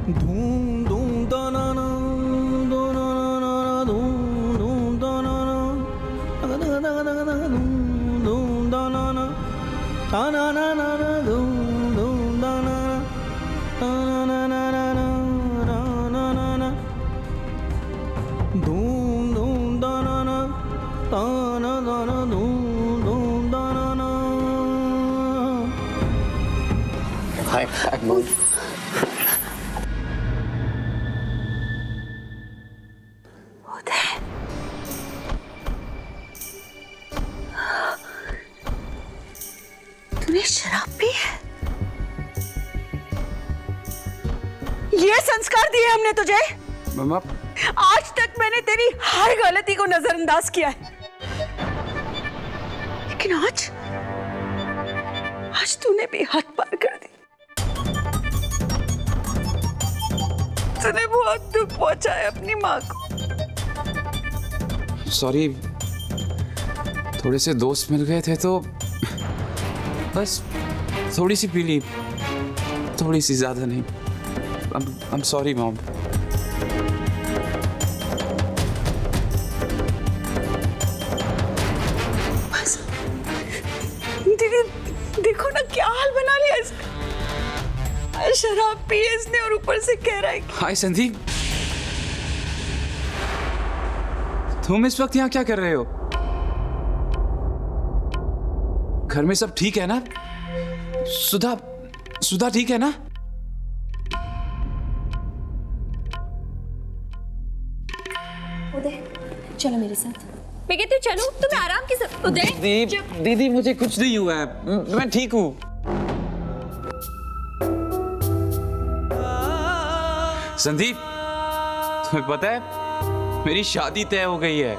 धूम धूम da na na do na na na धूम धूम da na na da da da da da धूम धूम da na na da na na na na धूम धूम da na na na na na na na na na धूम धूम da na na da na da na धूम धूम da na na. Hi, Mom. तूने शराब पी है? ये संस्कार दिए हमने तुझे? मम्मा, आज तक मैंने तेरी हर गलती को नजरअंदाज किया है, लेकिन आज तूने भी हद पार कर दी। तूने बहुत दुख पहुंचाया अपनी माँ को। सॉरी, थोड़े से दोस्त मिल गए थे तो बस थोड़ी सी पी ली, थोड़ी सी ज्यादा नहीं। I'm sorry, Mom. बस दीदी, देखो ना क्या हाल बना लिया इसका। शराब पी है इसने और ऊपर से कह रहा है। हाय संदीप, तुम इस वक्त यहाँ क्या कर रहे हो? घर में सब ठीक है ना? सुधा ठीक है ना? उदय, चलो मेरे साथ। मैं कहती हूँ चलो, तुम्हें आराम की सब। उदय, दीदी मुझे कुछ नहीं हुआ है, मैं ठीक हूँ। संदीप, तुम्हें पता है मेरी शादी तय हो गई है।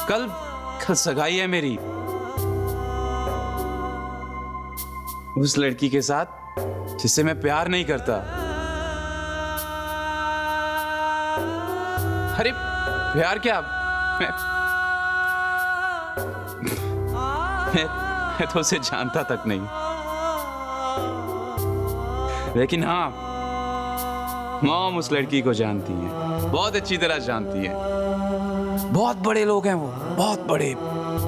कल सगाई है मेरी, उस लड़की के साथ जिससे मैं प्यार नहीं करता। अरे प्यार क्या, मैं तो उसे जानता तक नहीं, लेकिन हाँ, मॉम उस लड़की को जानती है, बहुत अच्छी तरह जानती है। बहुत बड़े लोग हैं वो, बहुत बड़े,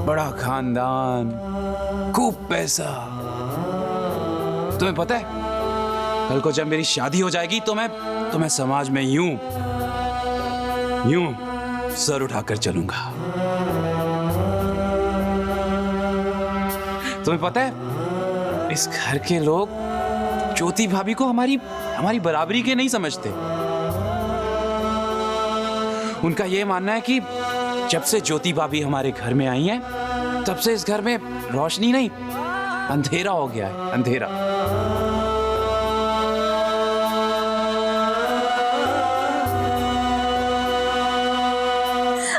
बड़ा खानदान, खूब पैसा। तुम्हें पता है कल को जब मेरी शादी हो जाएगी तो मैं समाज में यूं सर उठाकर चलूंगा। तुम्हें पता है इस घर के लोग ज्योति भाभी को हमारी बराबरी के नहीं समझते। उनका यह मानना है कि जब से ज्योति भाभी हमारे घर में आई हैं, तब से इस घर में रोशनी नहीं, अंधेरा हो गया है, अंधेरा।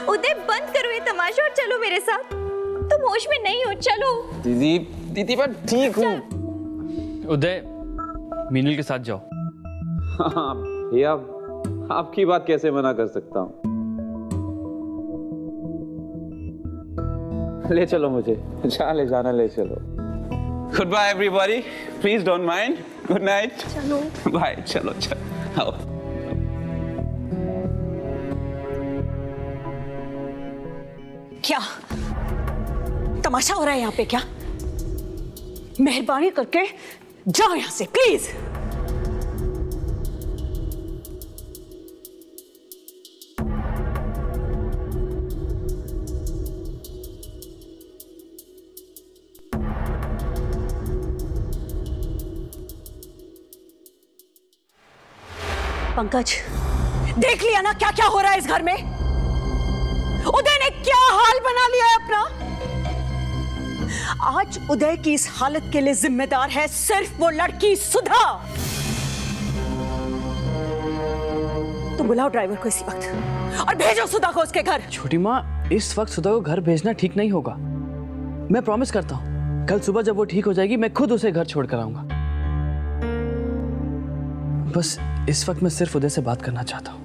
उदय, बंद करो ये तमाशा और चलो मेरे साथ। तुम होश में नहीं हो, चलो। दीदी मैं ठीक हूँ। उदय, मीनल के साथ जाओ। हाँ भैया, आपकी बात कैसे मना कर सकता हूँ। ले चलो मुझे, जहाँ ले जाना ले चलो। Good bye everybody, please don't mind. Good night. चलो बाय। चलो आओ। क्या तमाशा हो रहा है यहाँ पे? क्या मेहरबानी करके जाओ यहाँ से प्लीज। पंकज, देख लिया ना क्या क्या हो रहा है इस घर में? उदय ने क्या हाल बना लिया है अपना। आज उदय की इस हालत के लिए जिम्मेदार है सिर्फ वो लड़की सुधा। तुम बुलाओ ड्राइवर को इसी वक्त और भेजो सुधा को उसके घर। छोटी माँ, इस वक्त सुधा को घर भेजना ठीक नहीं होगा। मैं प्रॉमिस करता हूँ, कल सुबह जब वो ठीक हो जाएगी मैं खुद उसे घर छोड़ कर आऊंगा। बस इस वक्त मैं सिर्फ उदय से बात करना चाहता हूँ।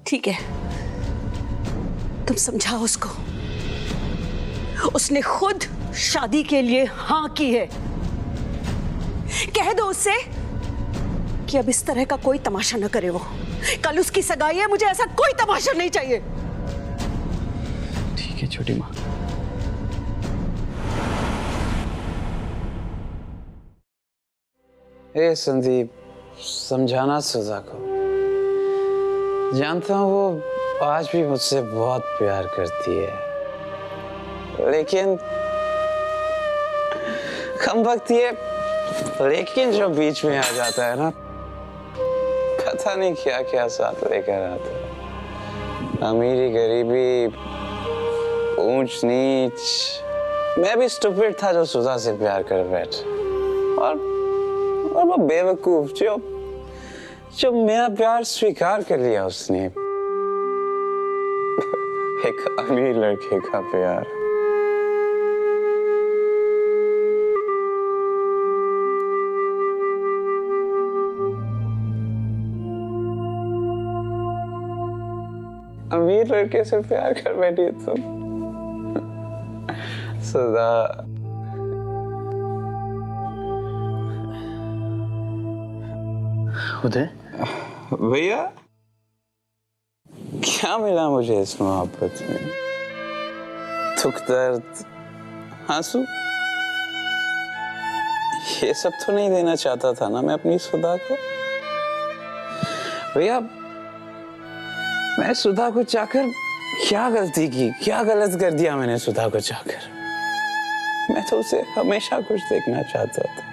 ठीक है, तुम समझाओ उसको। उसने खुद शादी के लिए हाँ की है। कह दो उससे कि अब इस तरह का कोई तमाशा न करे वो। कल उसकी सगाई है, मुझे ऐसा कोई तमाशा नहीं चाहिए। ठीक है छोटी माँ। हे संदीप, समझाना सुधा को। जानता हूँ वो आज भी मुझसे बहुत प्यार करती है, लेकिन कम वक्त ये लेकिन जो बीच में आ जाता है ना, पता नहीं क्या क्या साथ लेकर आता है। अमीरी, गरीबी, ऊंच नीच। मैं भी स्टूपिड था जो सुधा से प्यार कर बैठा, और वो बेवकूफ जो मेरा प्यार स्वीकार कर लिया उसने। एक अमीर लड़के का प्यार। अमीर लड़के से प्यार कर बैठी तुम सुधा। उदय, भैया क्या मिला मुझे इस मोहब्बत में? दुख, दर्द, आंसू, ये सब तो नहीं देना चाहता था ना मैं अपनी सुधा को। भैया मैं सुधा को चाहकर क्या गलती की, क्या गलत कर दिया मैंने सुधा को चाहकर? मैं तो उसे हमेशा खुश देखना चाहता था।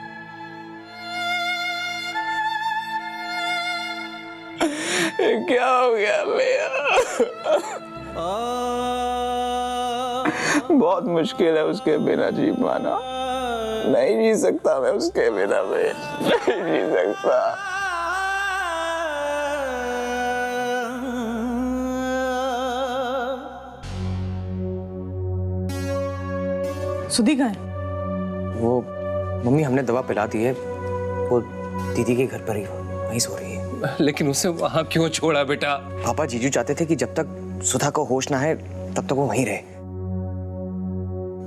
क्या हो गया भैया? बहुत मुश्किल है उसके बिना जी पाना। नहीं जी सकता मैं उसके बिना, मैं नहीं जी सकता। सुधी कहाँ है? वो मम्मी हमने दवा पिला दी है, वो दीदी के घर पर ही वहीं सो रही है। लेकिन उसे वहां क्यों छोड़ा बेटा? पापा जीजू चाहते थे कि जब तक सुधा को होश ना है तब तक वो वहीं रहे,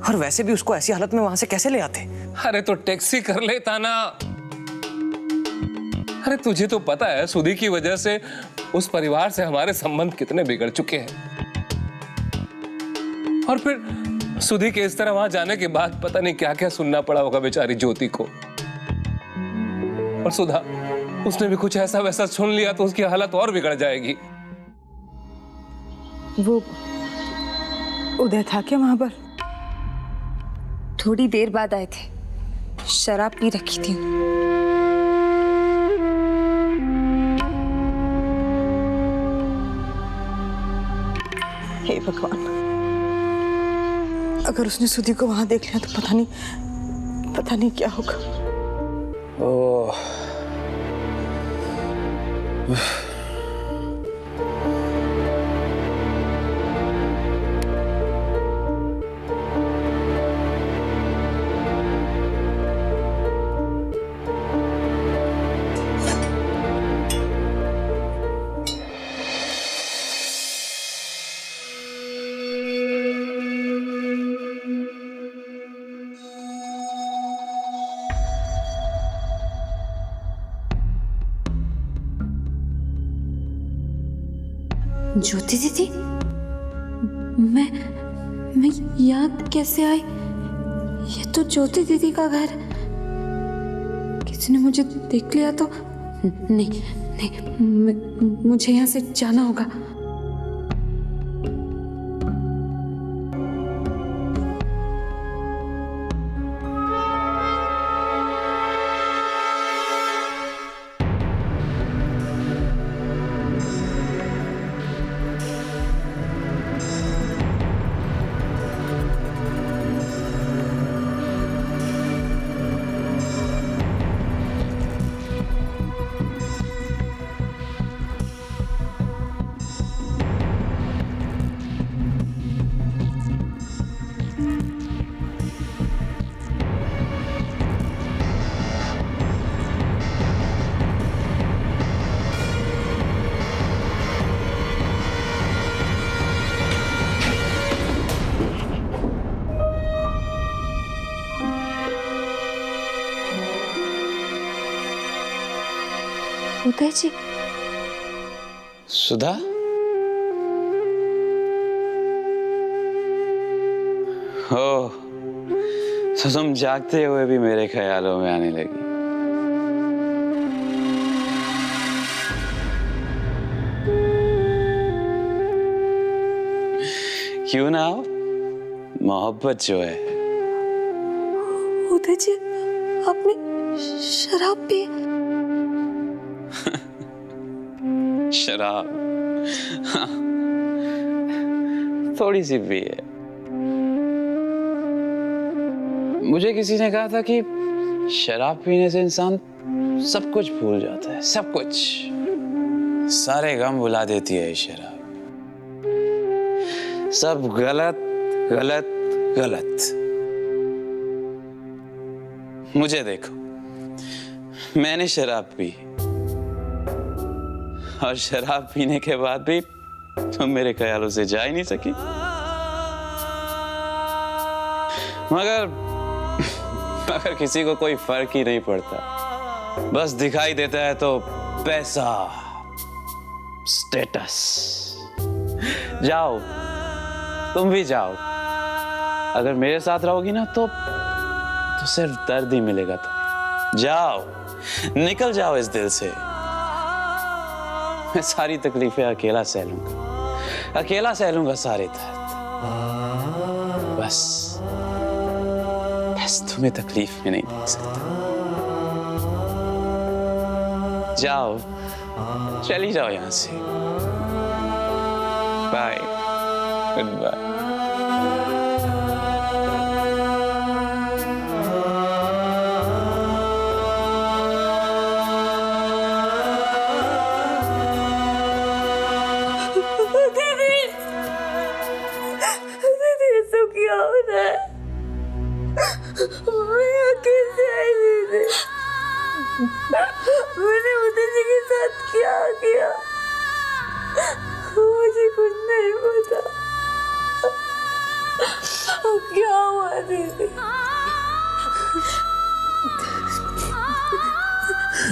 और वैसे भी उसको ऐसी हालत में वहां से कैसे ले आते? अरे तो टैक्सी कर लेता ना। अरे तुझे तो पता है सुधी की वजह से उस परिवार से हमारे संबंध कितने बिगड़ चुके हैं, और फिर सुधी के इस तरह वहां जाने के बाद पता नहीं क्या क्या सुनना पड़ा होगा बेचारी ज्योति को। और सुधा, उसने भी कुछ ऐसा वैसा सुन लिया तो उसकी हालत और बिगड़ जाएगी। वो उदय था क्या वहां पर? थोड़ी देर बाद आए थे, शराब पी रखी थी। हे भगवान, अगर उसने सुधी को वहां देख लिया तो पता नहीं क्या होगा। ओह, ज्योति दीदी, मैं यहाँ कैसे आई? ये तो ज्योति दीदी का घर। किसी ने मुझे देख लिया तो नहीं, मुझे यहाँ से जाना होगा। उदय जी, सुधा, हो तो तुम जागते हुए भी मेरे ख्यालों में आने लगी। क्यों ना हो? मोहब्बत जो है। उदय जी, आपने शराब पी? शराब? हाँ, थोड़ी सी भी है। मुझे किसी ने कहा था कि शराब पीने से इंसान सब कुछ भूल जाता है, सब कुछ, सारे गम भुला देती है ये शराब। सब गलत गलत गलत। मुझे देखो, मैंने शराब पी और शराब पीने के बाद भी तुम मेरे ख्यालों से जा ही नहीं सकी। मगर किसी को कोई फर्क ही नहीं पड़ता। बस दिखाई देता है तो पैसा, स्टेटस। जाओ, तुम भी जाओ। अगर मेरे साथ रहोगी ना तो सिर्फ दर्द ही मिलेगा तुम्हें। जाओ, निकल जाओ इस दिल से। मैं सारी तकलीफें अकेला सह लूंगा, अकेला सह लूंगा सारे दर्द। बस तुम्हें तकलीफ में नहीं देख सकता। जाओ, चली जाओ यहां से। Bye, good bye. मैंने उदय जी के साथ क्या किया मुझे कुछ नहीं पता। क्या हुआ दीदी?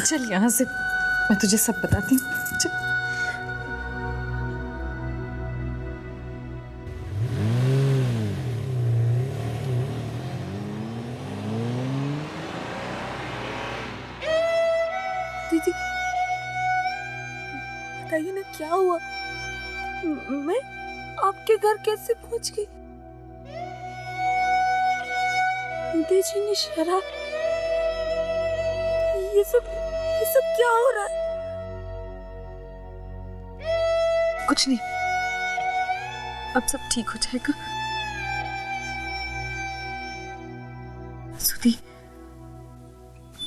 चल यहाँ से, मैं तुझे सब बताती हूँ। चल। दीदी, बताइए ना क्या हुआ? मैं आपके घर कैसे पहुंच गई? उदय जी ने शराब, ये सब क्या हो रहा है? कुछ नहीं, अब सब ठीक हो जाएगा। सुधी,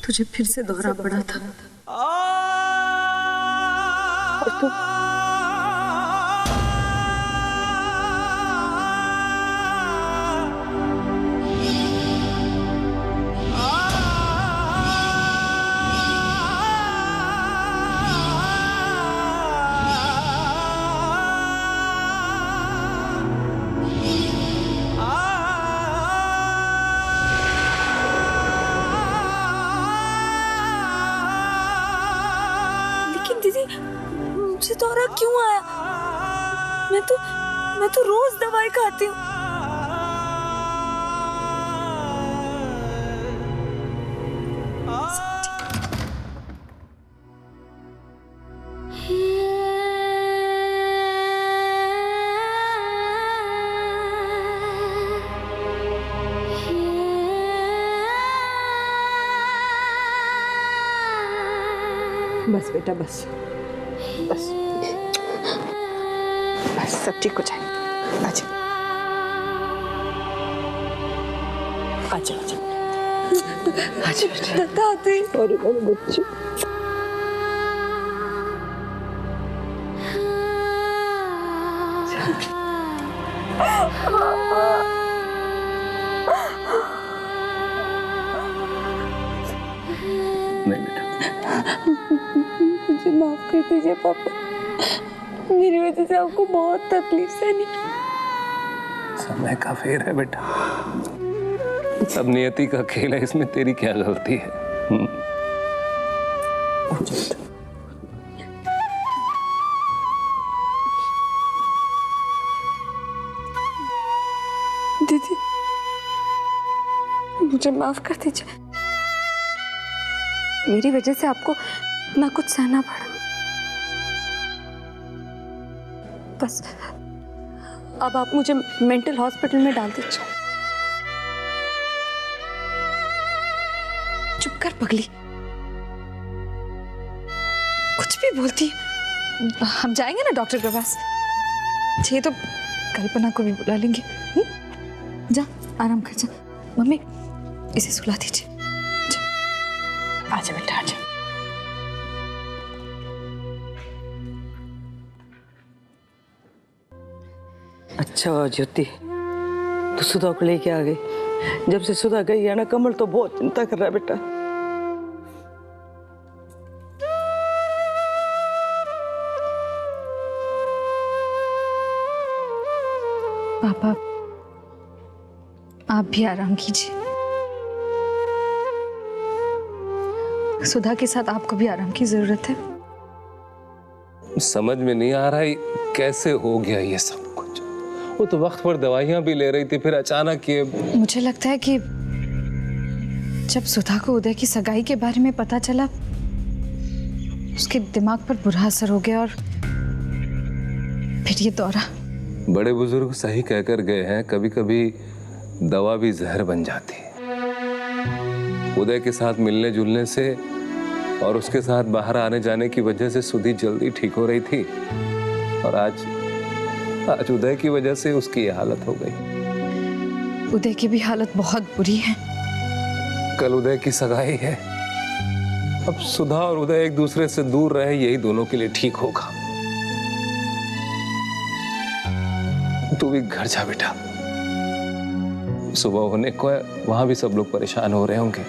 तुझे फिर से दौरा पड़ा था और तू मुझे दौरा क्यों आया? मैं तो रोज दवाई खाती हूँ। बस बेटा, बस बस बस, सब ठीक हो जाएगा। आजा आजा आजा आजा बेटा। दादी, और मेरे बच्चे, नहीं बेटा, मुझे माफ कर दीजिए पापा। मेरी वजह से आपको बहुत तकलीफ सहनी। समय का फेर है बेटा, सब नियति का खेल है, इसमें तेरी क्या गलती है? मुझे माफ कर दीजिए। मेरी वजह से आपको इतना कुछ सहना पड़ा। बस अब आप मुझे मेंटल हॉस्पिटल में डाल दीजिए। चुप कर पगली, कुछ भी बोलती है। हम जाएंगे ना डॉक्टर के पास, चाहिए तो कल्पना को भी बुला लेंगे। जा आराम कर जा। मम्मी इसे सुला दीजिए। आजा बेटा आजा। अच्छा ज्योति, तो सुधा को लेके आ गई। जब से सुधा गई है ना, कमल तो बहुत चिंता कर रहा है बेटा। पापा आप भी आराम कीजिए। सुधा के साथ आपको भी आराम की जरूरत है। समझ में नहीं आ रहा है कैसे हो गया ये सब कुछ। वो तो वक्त पर दवाइयां भी ले रही थी, फिर अचानक ये। मुझे लगता है कि जब सुधा को उदय की सगाई के बारे में पता चला, उसके दिमाग पर बुरा असर हो गया और फिर ये दौरा। बड़े बुजुर्ग सही कहकर गए हैं, कभी कभी दवा भी जहर बन जाती है। उदय के साथ मिलने जुलने से और उसके साथ बाहर आने जाने की वजह से सुधी जल्दी ठीक हो रही थी, और आज उदय की वजह से उसकी ये हालत हो गई। उदय की भी हालत बहुत बुरी है। कल उदय की सगाई है। अब सुधा और उदय एक दूसरे से दूर रहे, यही दोनों के लिए ठीक होगा। तू भी घर जा बेटा, सुबह होने को है, वहां भी सब लोग परेशान हो रहे होंगे।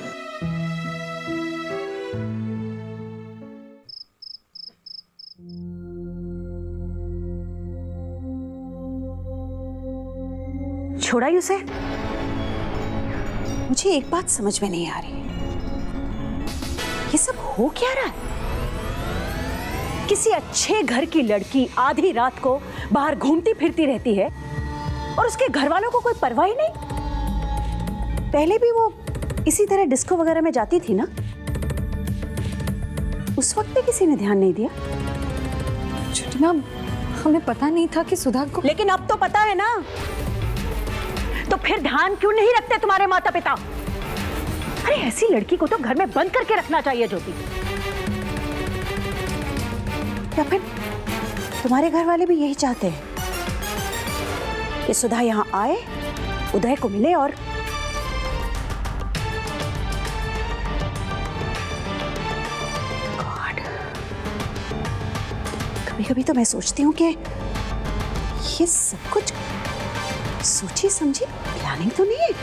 छोड़ा ही उसे। मुझे एक बात समझ में नहीं आ रही, ये सब हो क्या रहा है? किसी अच्छे घर की लड़की आधी रात को बाहर घूमती फिरती रहती है और उसके घर वालों को कोई परवाह ही नहीं। पहले भी वो इसी तरह डिस्को वगैरह में जाती थी ना, उस वक्त भी किसी ने ध्यान नहीं दिया। छोटी माँ, हमें पता नहीं था कि सुधा को। लेकिन अब तो पता है ना, तो फिर ध्यान क्यों नहीं रखते तुम्हारे माता पिता? अरे ऐसी लड़की को तो घर में बंद करके रखना चाहिए ज्योति। या फिर तुम्हारे घर वाले भी यही चाहते हैं कि सुधा यहां आए, उदय को मिले और गॉड, कभी-कभी तो मैं सोचती हूँ कि ये सब कुछ सोची समझी प्लानिंग तो नहीं है।